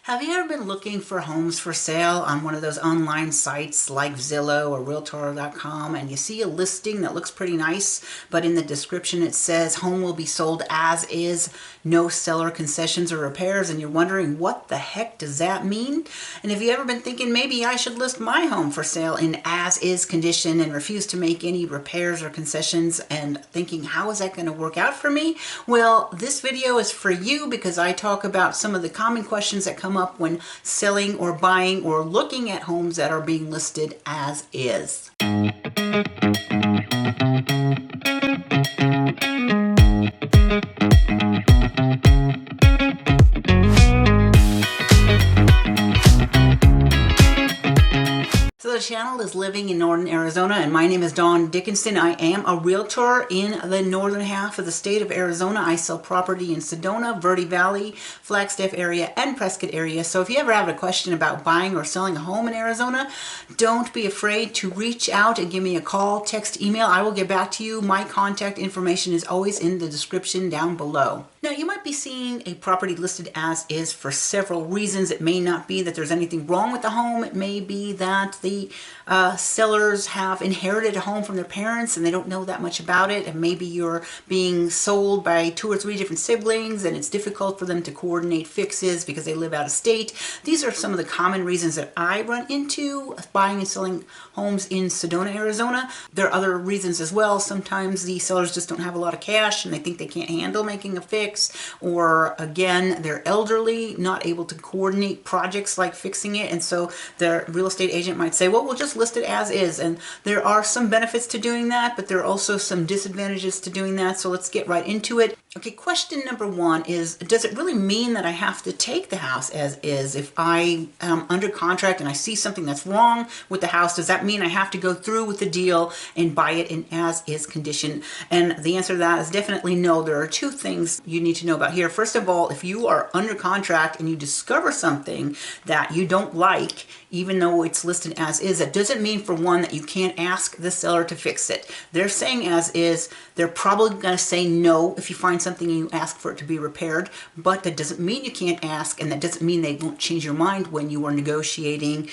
Have you ever been looking for homes for sale on one of those online sites like Zillow or Realtor.com, and you see a listing that looks pretty nice, but in the description it says home will be sold as is, no seller concessions or repairs, and you're wondering what the heck does that mean? And have you ever been thinking maybe I should list my home for sale in as is condition and refuse to make any repairs or concessions, and thinking how is that going to work out for me? Well, this video is for you because I talk about some of the common questions that come up when selling or buying or looking at homes that are being listed as is. So the channel is Living in Northern Arizona, and my name is Dawn Dickinson. I am a realtor in the northern half of the state of Arizona. I sell property in Sedona, Verde Valley, Flagstaff area, and Prescott area. So if you ever have a question about buying or selling a home in Arizona, don't be afraid to reach out and give me a call, text, email. I will get back to you. My contact information is always in the description down below. Now, you might be seeing a property listed as is for several reasons. It may not be that there's anything wrong with the home. It may be that the sellers have inherited a home from their parents and they don't know that much about it. And maybe you're being sold by 2 or 3 different siblings and it's difficult for them to coordinate fixes because they live out of state. These are some of the common reasons that I run into buying and selling homes in Sedona, Arizona. There are other reasons as well. Sometimes the sellers just don't have a lot of cash and they think they can't handle making a fix. Or again, they're elderly, not able to coordinate projects like fixing it, and so the real estate agent might say, well, we'll just list it as is. And there are some benefits to doing that, but there are also some disadvantages to doing that, so let's get right into it. Okay, question number 1 is, does it really mean that I have to take the house as is? If I am under contract and I see something that's wrong with the house, does that mean I have to go through with the deal and buy it in as is condition? And the answer to that is definitely no. There are 2 things you need to know about here. First of all, if you are under contract and you discover something that you don't like, even though it's listed as is, that doesn't mean, for one, that you can't ask the seller to fix it. They're saying as is. They're probably going to say no if you find something and you ask for it to be repaired, but that doesn't mean you can't ask, and that doesn't mean they won't change your mind when you are negotiating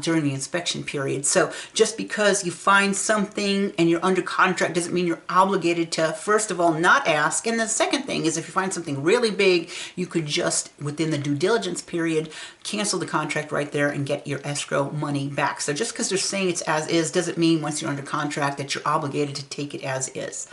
during the inspection period. So just because you find something and you're under contract doesn't mean you're obligated to, first of all, not ask. And the second thing is, if you find something really big, you could just, within the due diligence period, cancel the contract right there and get your escrow money back. So just because they're saying it's as is doesn't mean once you're under contract that you're obligated to take it as is.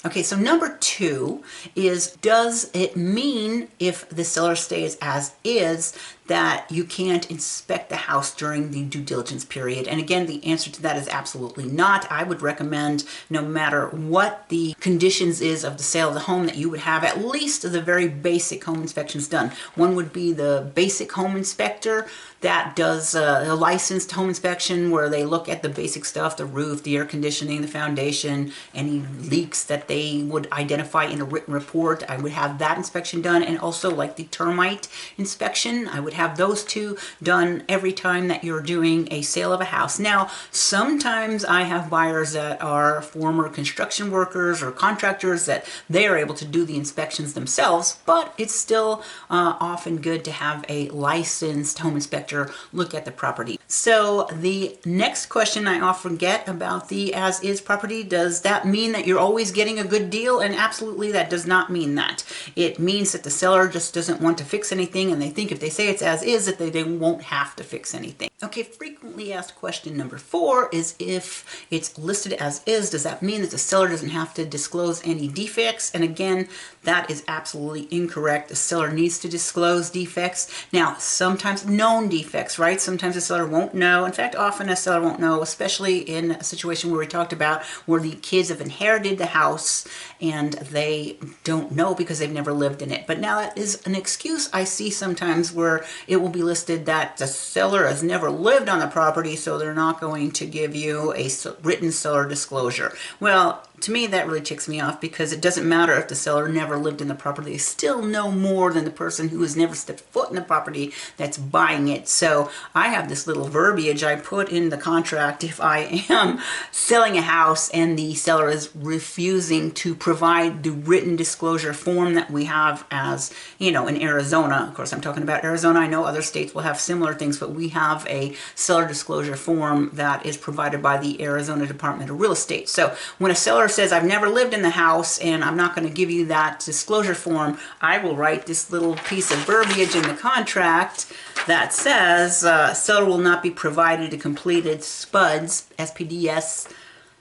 Okay, so number 2 is, does it mean if the seller stays as is that you can't inspect the house during the due diligence period? And again, the answer to that is absolutely not. I would recommend, no matter what the conditions is of the sale of the home, that you would have at least the very basic home inspections done. One would be the basic home inspector that does a licensed home inspection where they look at the basic stuff, the roof, the air conditioning, the foundation, any leaks that they would identify in a written report. I would have that inspection done, and also like the termite inspection. I would have those 2 done every time that you're doing a sale of a house. Now, sometimes I have buyers that are former construction workers or contractors that they are able to do the inspections themselves, but it's still often good to have a licensed home inspector look at the property. So the next question I often get about the as-is property, does that mean that you're always getting a good deal? And absolutely, that does not mean that. It means that the seller just doesn't want to fix anything, and they think if they say it's as is that they won't have to fix anything. Okay, frequently asked question number 4 is, if it's listed as is, does that mean that the seller doesn't have to disclose any defects? And again, that is absolutely incorrect. The seller needs to disclose defects. Now, sometimes known defects, right? Sometimes the seller won't know. In fact, often a seller won't know, especially in a situation where we talked about where the kids have inherited the house and they don't know because they've never lived in it. But now that is an excuse I see sometimes, where it will be listed that the seller has never lived on the property, so they're not going to give you a written seller disclosure. Well, to me, that really ticks me off, because it doesn't matter if the seller never lived in the property. They still know more than the person who has never stepped foot in the property that's buying it. So I have this little verbiage I put in the contract. If I am selling a house and the seller is refusing to provide the written disclosure form that we have, as you know, in Arizona. Of course, I'm talking about Arizona. I know other states will have similar things, but we have a seller disclosure form that is provided by the Arizona Department of Real Estate. So when a seller says, I've never lived in the house and I'm not going to give you that disclosure form, I will write this little piece of verbiage in the contract that says seller will not be provided a completed SPUDS, SPDS,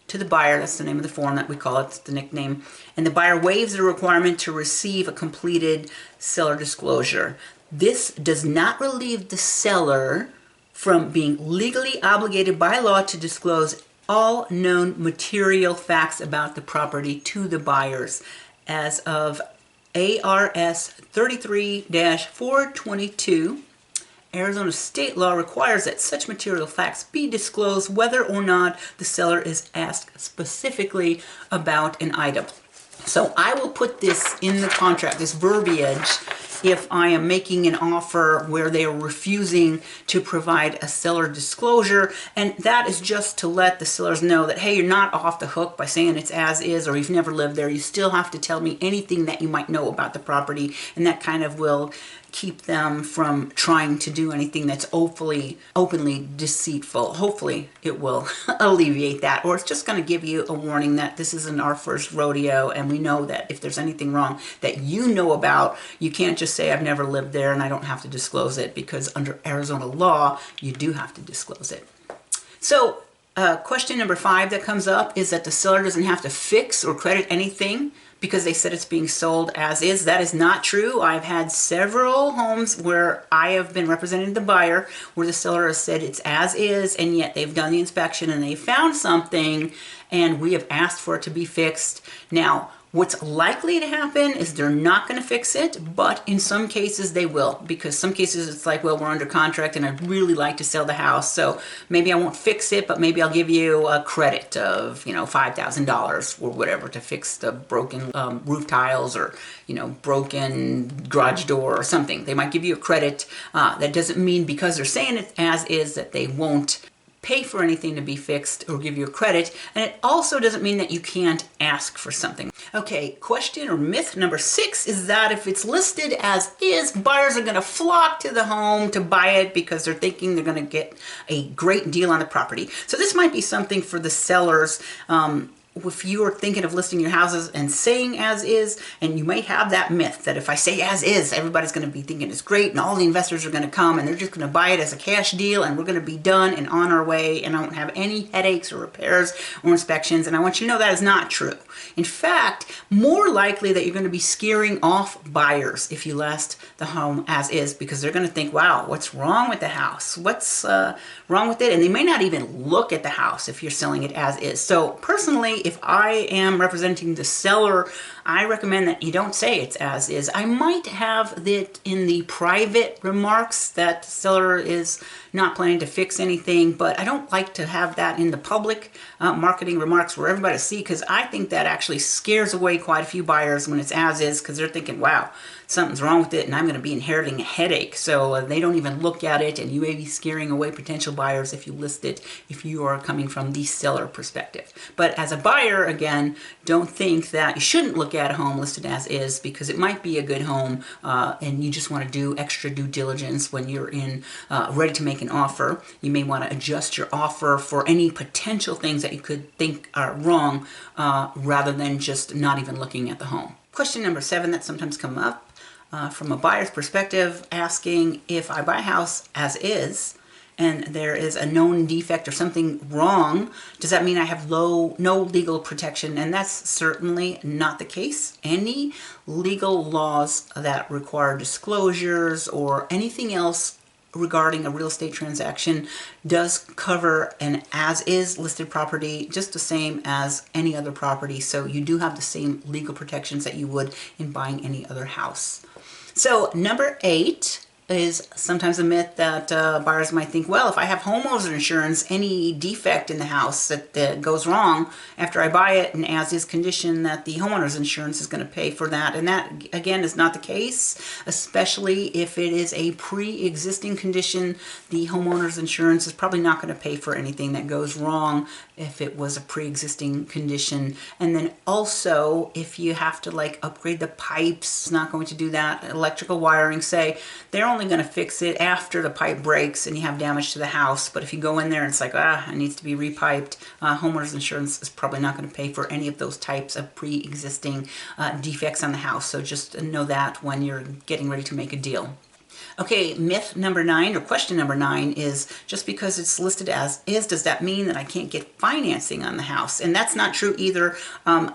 to the buyer. That's the name of the form that we call it. It's the nickname. And the buyer waives the requirement to receive a completed seller disclosure. This does not relieve the seller from being legally obligated by law to disclose all known material facts about the property to the buyers. As of ARS 33-422, Arizona state law requires that such material facts be disclosed whether or not the seller is asked specifically about an item. So I will put this in the contract, this verbiage, if I am making an offer where they are refusing to provide a seller disclosure. And that is just to let the sellers know that, hey, you're not off the hook by saying it's as is, or you've never lived there. You still have to tell me anything that you might know about the property, and that kind of will keep them from trying to do anything that's openly deceitful. Hopefully it will alleviate that, or it's just going to give you a warning that this isn't our first rodeo, and we know that if there's anything wrong that you know about, you can't just say I've never lived there and I don't have to disclose it, because under Arizona law you do have to disclose it. So question number 5 that comes up is that the seller doesn't have to fix or credit anything because they said it's being sold as is. That is not true. I've had several homes where I have been representing the buyer where the seller has said it's as is, and yet they've done the inspection and they found something and we have asked for it to be fixed. Now, what's likely to happen is they're not going to fix it, but in some cases they will, because some cases it's like, well, we're under contract and I'd really like to sell the house, so maybe I won't fix it, but maybe I'll give you a credit of, $5,000 or whatever to fix the broken roof tiles, or, broken garage door or something. They might give you a credit. That doesn't mean because they're saying it as is that they won't pay for anything to be fixed or give you a credit, and it also doesn't mean that you can't ask for something. Okay, question or myth number 6 is that if it's listed as is, buyers are going to flock to the home to buy it because they're thinking they're going to get a great deal on the property. So this might be something for the sellers. If you are thinking of listing your houses and saying as is, and you may have that myth that if I say as is, everybody's going to be thinking it's great and all the investors are going to come and they're just going to buy it as a cash deal and we're going to be done and on our way and I won't have any headaches or repairs or inspections. And I want you to know that is not true. In fact, more likely that you're going to be scaring off buyers if you list the home as is, because they're going to think, wow, what's wrong with the house? What's wrong with it? And they may not even look at the house if you're selling it as is. So personally, if I am representing the seller, I recommend that you don't say it's as is. I might have it in the private remarks that the seller is not planning to fix anything, but I don't like to have that in the public marketing remarks where everybody sees, because I think that actually scares away quite a few buyers when it's as is, because they're thinking, wow, something's wrong with it and I'm going to be inheriting a headache. So they don't even look at it, and you may be scaring away potential buyers if you list it, if you are coming from the seller perspective. But as a buyer, again, don't think that you shouldn't look at a home listed as is, because it might be a good home and you just want to do extra due diligence when you're ready to make an offer. You may want to adjust your offer for any potential things that you could think are wrong rather than just not even looking at the home. Question number 7 that sometimes come up from a buyer's perspective, asking if I buy a house as is and there is a known defect or something wrong, does that mean I have no legal protection? And that's certainly not the case. Any legal laws that require disclosures or anything else regarding a real estate transaction does cover an as-is listed property just the same as any other property. So you do have the same legal protections that you would in buying any other house. So number 8 is sometimes a myth that buyers might think, well, if I have homeowners insurance, any defect in the house that goes wrong after I buy it in as-is condition, that the homeowners insurance is going to pay for that. And that, again, is not the case, especially if it is a pre-existing condition. The homeowners insurance is probably not going to pay for anything that goes wrong if it was a pre-existing condition. And then also, if you have to like upgrade the pipes, it's not going to do that. Electrical wiring, say, they're only going to fix it after the pipe breaks and you have damage to the house. But if you go in there and it's like, it needs to be repiped, homeowners insurance is probably not going to pay for any of those types of pre-existing defects on the house. So just know that when you're getting ready to make a deal. Okay, myth number 9, or question number 9, is just because it's listed as is, does that mean that I can't get financing on the house? And that's not true either.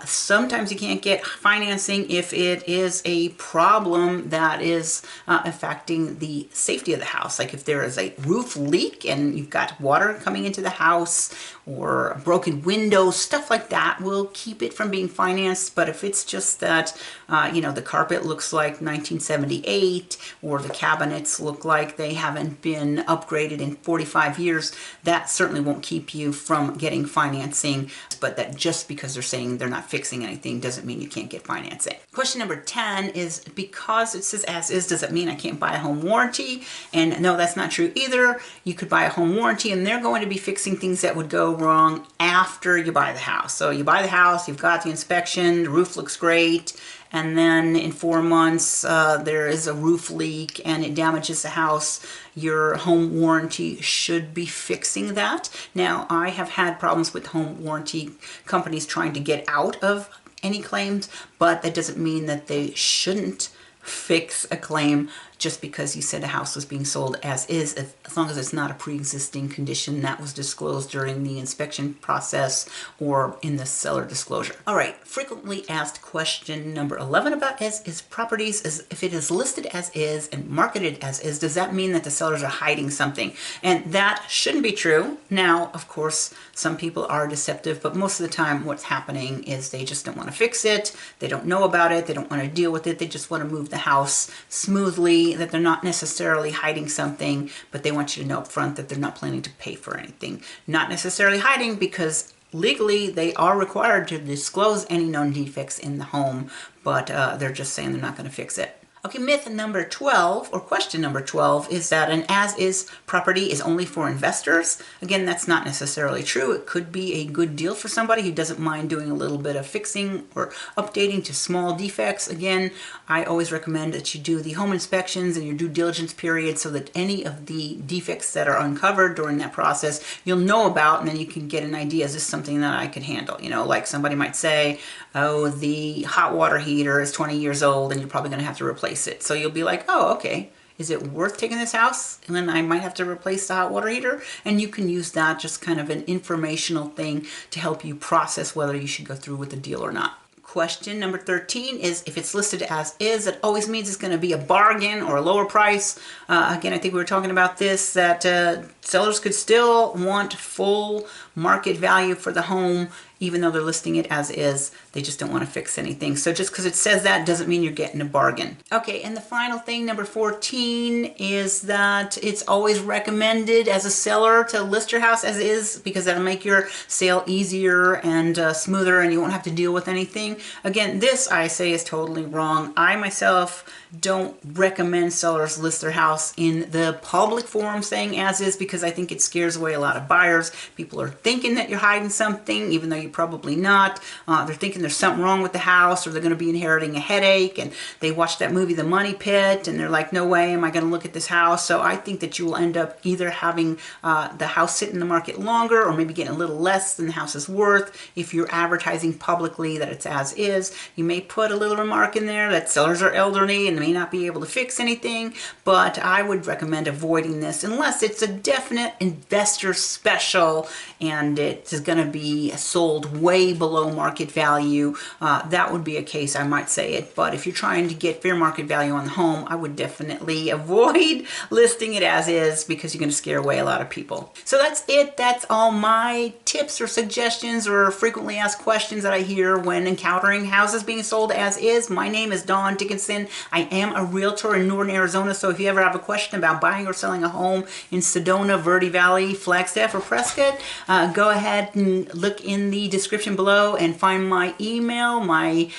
Sometimes you can't get financing if it is a problem that is affecting the safety of the house. Like if there is a roof leak and you've got water coming into the house, or broken windows, stuff like that will keep it from being financed. But if it's just that, the carpet looks like 1978, or the cabinets look like they haven't been upgraded in 45 years, that certainly won't keep you from getting financing. But that just because they're saying they're not fixing anything doesn't mean you can't get financing. Question number 10 is, because it says as is, does it mean I can't buy a home warranty? And no, that's not true either. You could buy a home warranty and they're going to be fixing things that would go wrong after you buy the house. So you buy the house, you've got the inspection, the roof looks great, and then in 4 months there is a roof leak and it damages the house. Your home warranty should be fixing that. Now, I have had problems with home warranty companies trying to get out of any claims, but that doesn't mean that they shouldn't fix a claim just because you said a house was being sold as is, as long as it's not a pre-existing condition that was disclosed during the inspection process or in the seller disclosure. All right, frequently asked question number 11 about as-is properties is, if it is listed as is and marketed as is, does that mean that the sellers are hiding something? And that shouldn't be true. Now, of course, some people are deceptive, but most of the time what's happening is they just don't want to fix it, they don't know about it, they don't want to deal with it, they just want to move the house smoothly, that they're not necessarily hiding something, but they want you to know up front that they're not planning to pay for anything. Not necessarily hiding, because legally they are required to disclose any known defects in the home, but they're just saying they're not going to fix it. Okay, myth number 12, or question number 12, is that an as-is property is only for investors. Again, that's not necessarily true. It could be a good deal for somebody who doesn't mind doing a little bit of fixing or updating to small defects. Again, I always recommend that you do the home inspections and your due diligence period so that any of the defects that are uncovered during that process, you'll know about, and then you can get an idea, is this something that I could handle? You know, like somebody might say, oh, the hot water heater is 20 years old and you're probably going to have to replace it. So you'll be like, oh, okay, is it worth taking this house? And then I might have to replace the hot water heater. And you can use that, just kind of an informational thing, to help you process whether you should go through with the deal or not. Question number 13 is, if it's listed as is, it always means it's going to be a bargain or a lower price. Again, I think we were talking about this, that sellers could still want full market value for the home, even though they're listing it as is. They just don't want to fix anything. So just because it says that doesn't mean you're getting a bargain. Okay, and the final thing, number 14, is that it's always recommended as a seller to list your house as is, because that'll make your sale easier and smoother, and you won't have to deal with anything. Again, this I say is totally wrong. I myself don't recommend sellers list their house in the public forum saying as is, because I think it scares away a lot of buyers. People are thinking that you're hiding something, even though you're probably not. They're thinking there's something wrong with the house, or they're going to be inheriting a headache, and they watched that movie The Money Pit and they're like, no way am I going to look at this house. So I think that you will end up either having the house sit in the market longer, or maybe getting a little less than the house is worth. If you're advertising publicly that it's as is, you may put a little remark in there that sellers are elderly and may not be able to fix anything, but I would recommend avoiding this unless it's a definite investor special and it is going to be sold sold way below market value, that would be a case I might say it. But if you're trying to get fair market value on the home, I would definitely avoid listing it as is, because you're going to scare away a lot of people. So that's it. That's all my tips or suggestions or frequently asked questions that I hear when encountering houses being sold as is. My name is Dawn Dickinson. I am a realtor in Northern Arizona, so if you ever have a question about buying or selling a home in Sedona, Verde Valley, Flagstaff, or Prescott, go ahead and look in the description below and find my email, my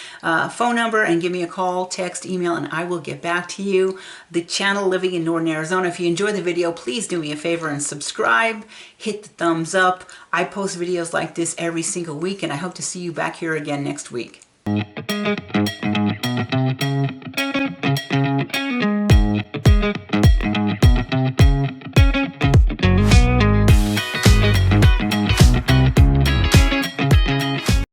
phone number, and give me a call, text, email, and I will get back to you. The channel Living in Northern Arizona. If you enjoyed the video, please do me a favor and subscribe. Hit the thumbs up. I post videos like this every single week, and I hope to see you back here again next week.